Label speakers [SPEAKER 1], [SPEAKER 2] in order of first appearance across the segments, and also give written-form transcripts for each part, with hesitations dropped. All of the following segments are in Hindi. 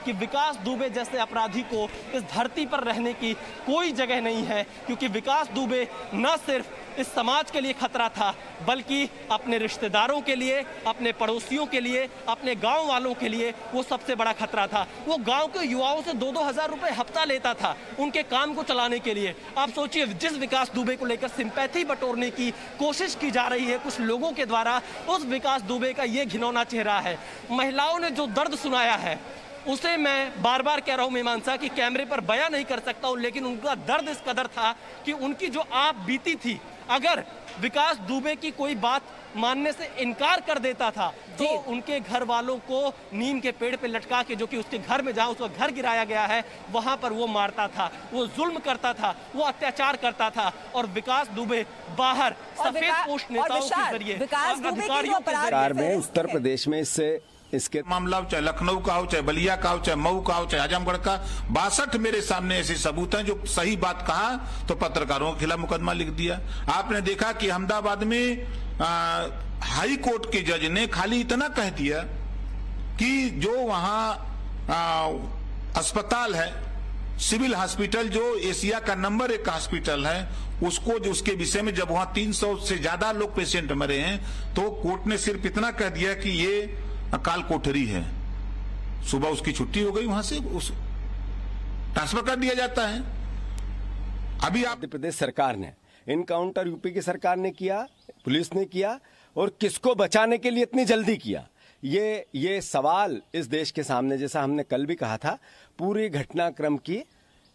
[SPEAKER 1] कि विकास दुबे जैसे अपराधी को इस धरती पर रहने की कोई जगह नहीं है, क्योंकि विकास दुबे न सिर्फ इस समाज के लिए खतरा था, बल्कि अपने रिश्तेदारों के लिए, अपने पड़ोसियों के लिए, अपने गांव वालों के लिए वो सबसे बड़ा खतरा था। वो गांव के युवाओं से 2-2 हज़ार रुपए हफ्ता लेता था उनके काम को चलाने के लिए। आप सोचिए, जिस विकास दुबे को लेकर सिंपैथी बटोरने की कोशिश की जा रही है कुछ लोगों के द्वारा, उस विकास दुबे का ये घिनौना चेहरा है। महिलाओं ने जो दर्द सुनाया है उसे मैं बार बार कह रहा हूं मीमांसा कि कैमरे पर बयां नहीं कर सकता हूं, लेकिन उनका दर्द इस कदर था कि उनकी जो आप बीती थी, अगर विकास दुबे की कोई बात मानने से इनकार कर देता था तो उनके घर वालों को नीम के पेड़ पे लटका के, जो कि उसके घर में जहां उसका घर गिराया गया है वहां पर वो मारता था, वो जुल्म करता था, वो अत्याचार करता था। और विकास दुबे बाहर सफेद पोस्ट नेताओं के जरिए, अधिकारियों के जरिए
[SPEAKER 2] उत्तर प्रदेश में इसके
[SPEAKER 3] मामला हो, चाहे लखनऊ का हो, चाहे बलिया का हो, चाहे मऊ का हो, चाहे आजमगढ़ का, 62 मेरे सामने ऐसे सबूत हैं। जो सही बात कहा तो पत्रकारों के खिलाफ मुकदमा लिख दिया। आपने देखा कि अहमदाबाद में हाई कोर्ट के जज ने खाली इतना कह दिया कि जो वहां अस्पताल है, सिविल हॉस्पिटल, जो एशिया का नंबर 1 हॉस्पिटल है, उसको जो उसके विषय में जब वहां 300 से ज्यादा लोग पेशेंट मरे हैं, तो कोर्ट ने सिर्फ इतना कह दिया कि ये अकाल कोठरी है, सुबह उसकी छुट्टी हो गई, वहां से उस ट्रांसफर कर दिया जाता है। अभी
[SPEAKER 2] मध्य प्रदेश सरकार ने इनकाउंटर यूपी की सरकार ने किया, पुलिस ने किया, और किसको बचाने के लिए इतनी जल्दी किया, ये सवाल इस देश के सामने, जैसा हमने कल भी कहा था, पूरे घटनाक्रम की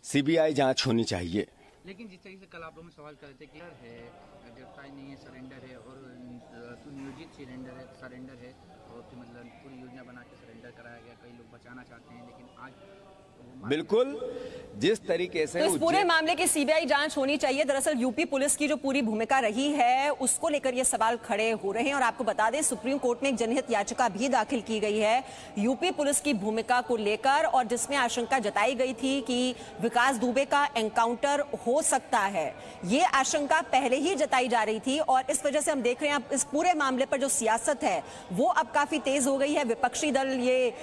[SPEAKER 2] सीबीआई जांच होनी चाहिए।
[SPEAKER 4] लेकिन जिस तरीके से कल आप लोग में सवाल करते कि है गिरफ्तारी नहीं है, सरेंडर है, और सुनियोजित सरेंडर है, और मतलब पूरी योजना बना के सरेंडर कराया गया, कई लोग बचाना चाहते हैं, लेकिन आज
[SPEAKER 2] बिल्कुल जिस तरीके से
[SPEAKER 5] तो इस पूरे मामले की सीबीआई जांच होनी चाहिए। दरअसल यूपी पुलिस की जो पूरी भूमिका रही है उसको लेकर ये सवाल खड़े हो रहे हैं। और आपको बता दें, सुप्रीम कोर्ट में एक जनहित याचिका भी दाखिल की गई है यूपी पुलिस की भूमिका को लेकर, और जिसमें आशंका जताई गई थी कि विकास दुबे का एनकाउंटर हो सकता है। ये आशंका पहले ही जताई जा रही थी, और इस वजह से हम देख रहे हैं इस पूरे मामले पर जो सियासत है वो अब काफी तेज हो गई है। विपक्षी दल ये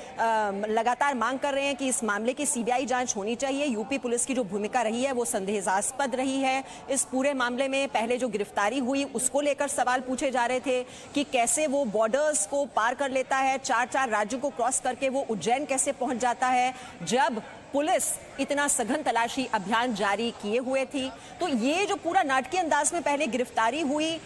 [SPEAKER 5] लगातार मांग कर रहे हैं कि इस मामले की सीबीआई जांच होनी चाहिए। यूपी पुलिस की जो भूमिका रही है वो संदेहास्पद रही है। इस पूरे मामले में पहले जो गिरफ्तारी हुई उसको लेकर सवाल पूछे जा रहे थे कि कैसे वो बॉर्डर्स को पार कर लेता है, 4 राज्यों को क्रॉस करके वो उज्जैन कैसे पहुंच जाता है, जब पुलिस इतना सघन तलाशी अभियान जारी किए हुए थी। तो ये जो पूरा नाटकीय अंदाज में पहले गिरफ्तारी हुई,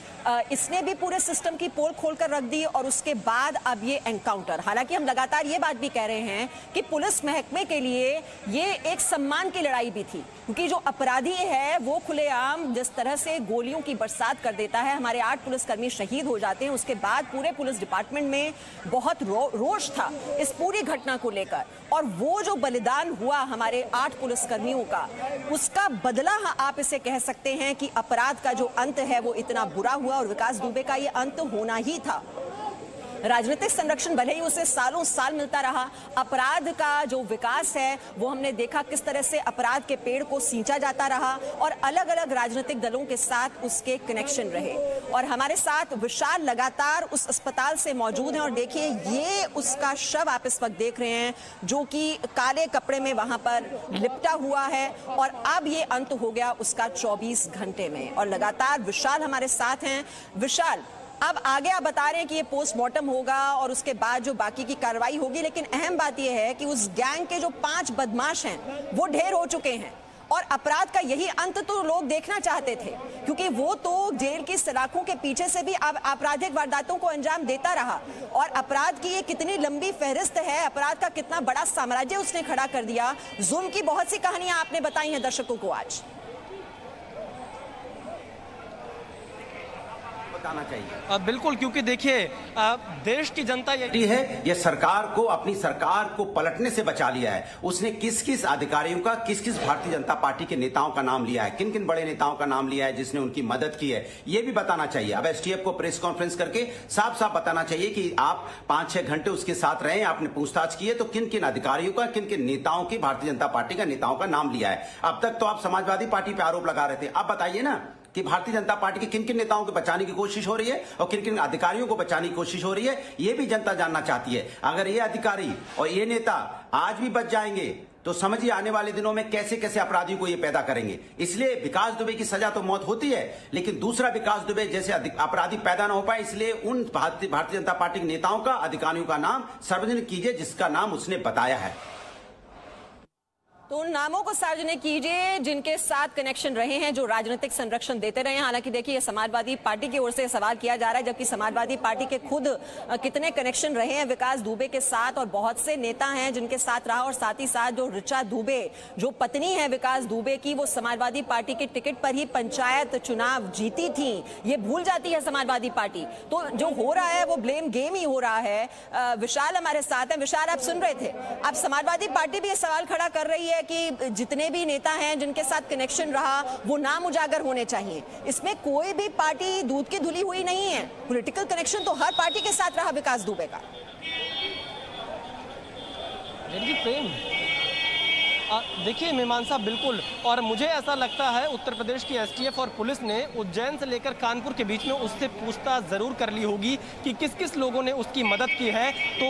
[SPEAKER 5] इसने भी पूरे सिस्टम की पोल खोलकर रख दी, और उसके बाद अब ये एनकाउंटर। हालांकि हम लगातार ये बात भी कह रहे हैं कि पुलिस महकमे के लिए ये एक सम्मान की लड़ाई भी थी, क्योंकि जो अपराधी है वो खुलेआम जिस तरह से गोलियों की बरसात कर देता है, हमारे 8 पुलिसकर्मी शहीद हो जाते हैं, उसके बाद पूरे पुलिस डिपार्टमेंट में बहुत रोष था इस पूरी घटना को लेकर। और वो जो बलिदान हुआ हमारे 8 पुलिसकर्मियों का, उसका बदला आप इसे कह सकते हैं कि अपराध का जो अंत है वो इतना बुरा हुआ, और विकास दुबे का ये अंत होना ही था। राजनीतिक संरक्षण भले ही उसे सालों साल मिलता रहा, अपराध का जो विकास है वो हमने देखा किस तरह से अपराध के पेड़ को सींचा जाता रहा, और अलग अलग राजनीतिक दलों के साथ उसके कनेक्शन रहे। और हमारे साथ विशाल लगातार उस अस्पताल से मौजूद हैं, और देखिए ये उसका शव आप इस वक्त देख रहे हैं जो कि काले कपड़े में वहां पर लिपटा हुआ है, और अब ये अंत हो गया उसका 24 घंटे में। और लगातार विशाल हमारे साथ हैं। विशाल, अब आगे आप बता रहे हैं कि ये पोस्टमार्टम होगा और उसके बाद जो बाकी की कार्रवाई होगी, लेकिन अहम बात यह है कि उस गैंग के जो 5 बदमाश हैं वो ढेर हो चुके हैं, और अपराध का यही अंत तो लोग देखना चाहते थे, क्योंकि वो तो जेल की सलाखों के पीछे से भी आपराधिक वारदातों को अंजाम देता रहा। और अपराध की ये कितनी लंबी फहरिस्त है, अपराध का कितना बड़ा साम्राज्य उसने खड़ा कर दिया। जुल्म की बहुत सी कहानियां आपने बताई हैं दर्शकों को आज।
[SPEAKER 6] बताना चाहिए
[SPEAKER 1] बिल्कुल, क्योंकि देखिए देश की जनता
[SPEAKER 6] यही है, ये सरकार को, अपनी सरकार को पलटने से बचा लिया है। उसने किस किस अधिकारियों का, किस किस भारतीय जनता पार्टी के नेताओं का नाम लिया है, किन किन बड़े नेताओं का नाम लिया है जिसने उनकी मदद की है, ये भी बताना चाहिए। अब एसटीएफ को प्रेस कॉन्फ्रेंस करके साफ साफ बताना चाहिए कि आप 5-6 घंटे उसके साथ रहे, आपने पूछताछ की है, तो किन किन अधिकारियों का, किन किन नेताओं की, भारतीय जनता पार्टी का नेताओं का नाम लिया है। अब तक तो आप समाजवादी पार्टी पे आरोप लगा रहे थे, अब बताइए ना कि भारतीय जनता पार्टी के किन किन नेताओं को बचाने की कोशिश हो रही है और किन किन अधिकारियों को बचाने की कोशिश हो रही है, ये भी जनता जानना चाहती है। अगर ये अधिकारी और ये नेता आज भी बच जाएंगे तो समझिए आने वाले दिनों में कैसे कैसे अपराधियों को ये पैदा करेंगे। इसलिए विकास दुबे की सजा तो मौत होती है, लेकिन दूसरा विकास दुबे जैसे अपराधी पैदा ना हो पाए, इसलिए उन भारतीय जनता पार्टी के नेताओं का, अधिकारियों का नाम सार्वजनिक कीजिए जिसका नाम उसने बताया है।
[SPEAKER 5] तो उन नामों को सार्वजनिक कीजिए जिनके साथ कनेक्शन रहे हैं, जो राजनीतिक संरक्षण देते रहे हैं। हालांकि देखिए, समाजवादी पार्टी की ओर से सवाल किया जा रहा है, जबकि समाजवादी पार्टी के खुद कितने कनेक्शन रहे हैं विकास दुबे के साथ, और बहुत से नेता हैं जिनके साथ रहा। और साथ ही साथ जो ऋचा दुबे, जो पत्नी है विकास दुबे की, वो समाजवादी पार्टी के टिकट पर ही पंचायत चुनाव जीती थी। ये भूल जाती है समाजवादी पार्टी। तो जो हो रहा है वो ब्लेम गेम ही हो रहा है। विशाल हमारे साथ हैं। विशाल, आप सुन रहे थे, अब समाजवादी पार्टी भी ये सवाल खड़ा कर रही है कि जितने भी नेता हैं जिनके साथ कनेक्शन रहा वो नाम उजागर होने चाहिए। इसमें कोई भी पार्टी दूध की धुली हुई नहीं है। पॉलिटिकल कनेक्शन तो हर पार्टी के साथ रहा विकास दुबे का।
[SPEAKER 1] देखिए मीमांसा, बिल्कुल, और मुझे ऐसा लगता है उत्तर प्रदेश की एसटीएफ और पुलिस ने उज्जैन से लेकर कानपुर के बीच में उससे पूछताछ जरूर कर ली होगी कि किस किस लोगों ने उसकी मदद की है। तो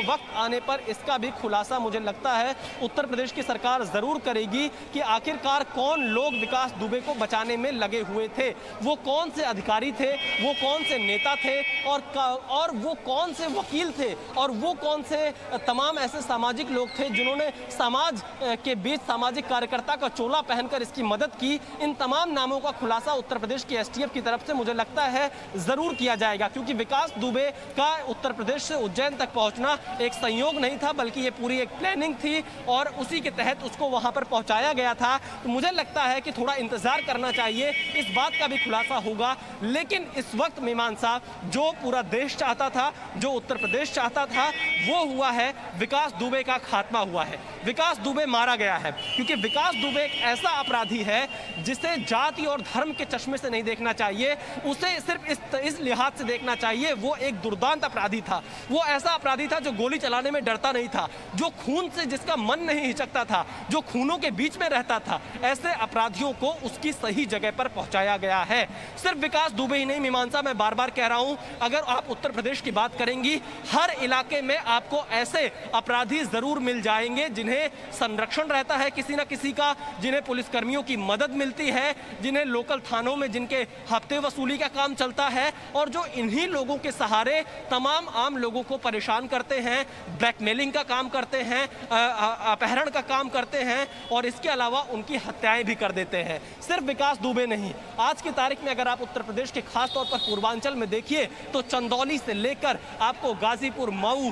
[SPEAKER 1] वक्त आने पर इसका भी खुलासा मुझे लगता है उत्तर प्रदेश की सरकार जरूर करेगी कि आखिरकार कौन लोग विकास दुबे को बचाने में लगे हुए थे, वो कौन से अधिकारी थे, वो कौन से नेता थे, और वो कौन से वकील थे, और वो कौन से तमाम ऐसे सामाजिक लोग थे जिन्होंने समाज के बीच सामाजिक कार्यकर्ता का चोला पहनकर इसकी मदद की। इन तमाम नामों का खुलासा उत्तर प्रदेश की एसटीएफ की तरफ से मुझे लगता है जरूर किया जाएगा, क्योंकि विकास दुबे का उत्तर प्रदेश से उज्जैन तक पहुंचना एक संयोग नहीं था, बल्कि ये पूरी एक प्लानिंग थी और उसी के तहत उसको वहां पर पहुंचाया गया था। तो मुझे लगता है कि थोड़ा इंतजार करना चाहिए, इस बात का भी खुलासा होगा। लेकिन इस वक्त मीमांसा, जो पूरा देश चाहता था, जो उत्तर प्रदेश चाहता था, वो हुआ है। विकास दुबे का खात्मा हुआ है, विकास दुबे मारा गया है, क्योंकि विकास दुबे एक ऐसा अपराधी है जिसे जाति और धर्म के चश्मे से नहीं देखना चाहिए, उसे सिर्फ इस लिहाज से देखना चाहिए वो एक दुर्दांत अपराधी था। वो ऐसा अपराधी था जो गोली चलाने में डरता नहीं था, जो खून से जिसका मन नहीं हिचकता था, जो खूनों के बीच में रहता था। ऐसे अपराधियों को उसकी सही जगह पर पहुंचाया गया है। सिर्फ विकास दुबे ही नहीं मीमांसा, मैं बार बार कह रहा हूं, अगर आप उत्तर प्रदेश की बात करेंगी, हर इलाके में आपको ऐसे अपराधी जरूर मिल जाएंगे जिन्हें संरक्षण रहता है किसी ना किसी का, जिन्हें पुलिसकर्मियों की मदद मिलती है, जिन्हें लोकल थानों में जिनके हफ्ते वसूली का काम चलता है, और जो इन्हीं लोगों के सहारे तमाम आम लोगों को परेशान करते हैं, ब्लैकमेलिंग का काम करते हैं, अपहरण का काम करते हैं, और इसके अलावा उनकी हत्याएं भी कर देते हैं। सिर्फ विकास दुबे नहीं, आज की तारीख में अगर आप उत्तर प्रदेश के खासतौर पर पूर्वांचल में देखिए तो चंदौली से लेकर आपको गाजीपुर, मऊ,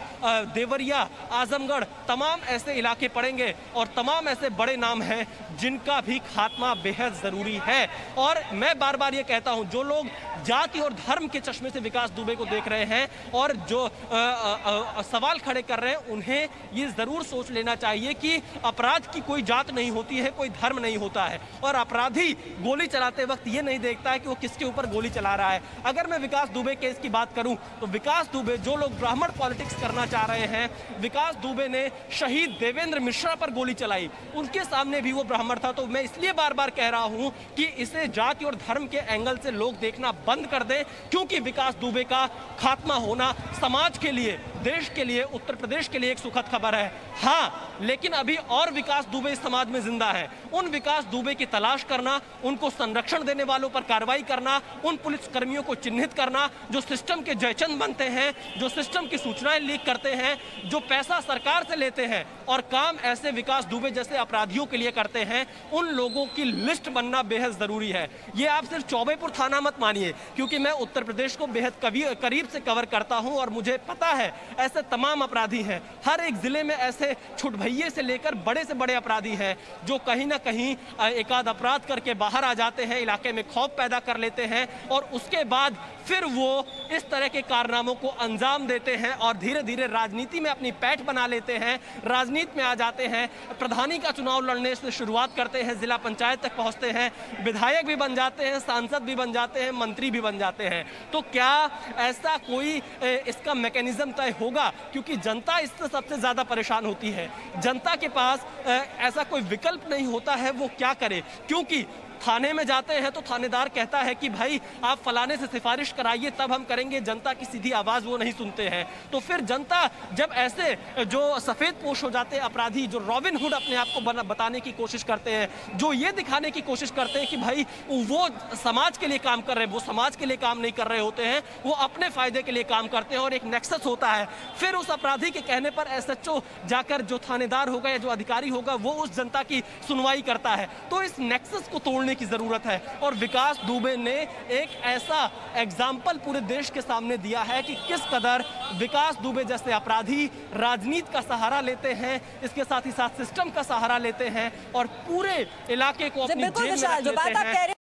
[SPEAKER 1] देवरिया, आजमगढ़, तमाम ऐसे इलाके पड़ेंगे और तमाम ऐसे बड़े नाम हैं जिनका भी खात्मा बेहद जरूरी है। और मैं बार बार ये कहता हूं, जो लोग जाति और धर्म के चश्मे से विकास दुबे को देख रहे हैं और जो सवाल खड़े कर रहे हैं, उन्हें ये जरूर सोच लेना चाहिए कि अपराध की कोई जात नहीं होती है, कोई धर्म नहीं होता है, और अपराधी गोली चलाते वक्त ये नहीं देखता है कि वो किसके ऊपर गोली चला रहा है। अगर मैं विकास दुबे केस की बात करूं तो विकास दुबे, जो लोग ब्राह्मण पॉलिटिक्स करना चाह रहे हैं, विकास दुबे ने शहीद देवेंद्र मिश्रा पर गोली चलाई, उनके सामने भी वो ब्राह्मण था। तो मैं इसलिए बार बार कह रहा हूं कि इसे जाति और धर्म के एंगल से लोग देखना बंद कर दें, क्योंकि विकास दुबे का खात्मा होना समाज के लिए, देश के लिए, उत्तर प्रदेश के लिए एक सुखद खबर है। हाँ, लेकिन अभी और विकास दुबे इस समाज में जिंदा है। उन विकास दुबे की तलाश करना, उनको संरक्षण देने वालों पर कार्रवाई करना, उन पुलिस कर्मियों को चिन्हित करना जो सिस्टम के जयचंद बनते हैं, जो सिस्टम की सूचनाएं लीक करते हैं, जो पैसा सरकार से लेते हैं और काम ऐसे विकास दुबे जैसे अपराधियों के लिए करते हैं, उन लोगों की लिस्ट बनना बेहद जरूरी है। ये आप सिर्फ चौबेपुर थाना मत मानिए, क्योंकि मैं उत्तर प्रदेश को बेहद करीब से कवर करता हूं और मुझे पता है ऐसे तमाम अपराधी हैं। हर एक जिले में ऐसे छुटभैये से लेकर बड़े से बड़े अपराधी हैं जो कहीं ना कहीं एकाध अपराध करके बाहर आ जाते हैं, इलाके में खौफ पैदा कर लेते हैं और उसके बाद फिर वो इस तरह के कारनामों को अंजाम देते हैं और धीरे धीरे राजनीति में अपनी पैठ बना लेते हैं, राजनीति में आ जाते हैं, प्रधानी का चुनाव लड़ने से शुरुआत करते हैं, जिला पंचायत तक पहुंचते हैं, विधायक भी बन जाते हैं, सांसद भी बन जाते हैं, मंत्री भी बन जाते हैं। तो क्या ऐसा कोई इसका मैकेनिज्म तय होगा? क्योंकि जनता इससे सबसे ज्यादा परेशान होती है। जनता के पास ऐसा कोई विकल्प नहीं होता है, वो क्या करे? क्योंकि थाने में जाते हैं तो थानेदार कहता है कि भाई आप फलाने से सिफारिश कराइए तब हम करेंगे, जनता की सीधी आवाज वो नहीं सुनते हैं। तो फिर जनता जब ऐसे जो सफेद पोश हो जाते हैं अपराधी, जो रॉबिन हुड अपने आप को बताने की कोशिश करते हैं, जो ये दिखाने की कोशिश करते हैं कि भाई वो समाज के लिए काम कर रहे हैं, वो समाज के लिए काम नहीं कर रहे होते हैं, वो अपने फायदे के लिए काम करते हैं और एक नेक्सस होता है। फिर उस अपराधी के कहने पर एसएचओ जाकर, जो थानेदार होगा या जो अधिकारी होगा, वो उस जनता की सुनवाई करता है। तो इस नेक्सस को तोड़ने की जरूरत है और विकास दुबे ने एक ऐसा एग्जाम्पल पूरे देश के सामने दिया है कि किस कदर विकास दुबे जैसे अपराधी राजनीति का सहारा लेते हैं, इसके साथ ही साथ सिस्टम का सहारा लेते हैं और पूरे इलाके को अपनी जेब में रख लेते हैं।